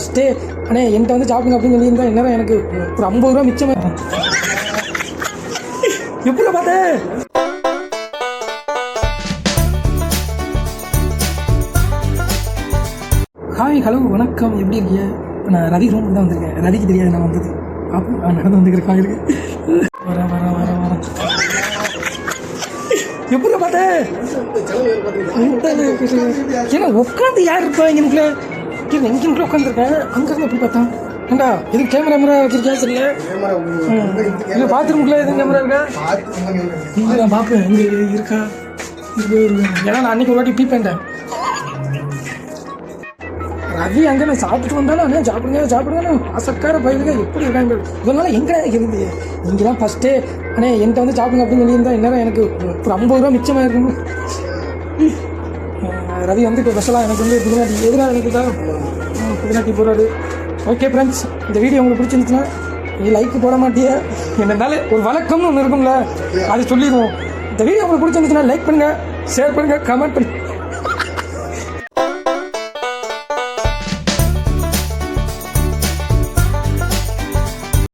ஃபஸ்ட்டே அண்ணே என்கிட்ட வந்து சாப்பிடுங்க அப்படின்னு சொல்லியிருந்தா என்ன எனக்கு ஒரு 50 ரூபா மிச்சமாக எப்படி பார்த்தேன். ஹாய் ஹலோ வணக்கம், எப்படி இருக்கீங்க? இப்போ நான் ரவி ரூமுக்கு தான் வந்திருக்கேன். ரவிக்கு தெரியாது நான் வந்தது. அப்போ நான் நடந்து வந்துருக்கேன். இருக்கு வர வர வர வர எப்படி பார்த்தேன். ஏன்னா உட்காந்து யார் இருப்பா இங்கனுக்குள்ள எங்கனுக்குள்ள உட்காந்துருக்கேன். அங்கேருந்து எப்படி பார்த்தா ஏண்டா எதுக்கு கேமரா வச்சிருக்கேன் தெரியல. இல்லை பாத்ரூம்குள்ளே எதுவும் கேமரா இருக்கா? இங்கே நான் பார்ப்பேன் இங்கே இருக்கா. ஏன்னா நான் அன்றைக்கி ஒரு வாட்டி பீப்பேன்ட்டேன். ரவி அங்கே நான் சாப்பிட்டு வந்தாலும் அண்ணா சாப்பிடுங்க ஆசக்கார பயிலுங்க எப்படி இருக்காங்க. இதனால எங்கே இருந்து இங்கே தான் ஃபஸ்ட்டே அண்ணே என்கிட்ட வந்து சாப்பிடுங்க அப்படின்னு சொல்லியிருந்தா என்ன எனக்கு ஒரு 50 ரூபா மிச்சமாக இருக்குங்க. ரவி வந்து இப்போ ஸ்பெஷலாக எனக்கு வந்து புதினாட்டி எதிராக எனக்கு தான் புதினாட்டி போகிறாரு. ஓகே ஃப்ரெண்ட்ஸ், இந்த வீடியோ உங்களுக்கு பிடிச்சிருந்துச்சுன்னா நீ லைக் போட மாட்டியா? என்னன்னால ஒரு வழக்கம்னு ஒன்று இருக்கும்ல, அது சொல்லிடுவோம். இந்த வீடியோ உங்களுக்கு பிடிச்சிருந்துச்சுன்னா லைக் பண்ணுங்கள், ஷேர் பண்ணுங்கள், கமெண்ட் பண்ணுங்கள்.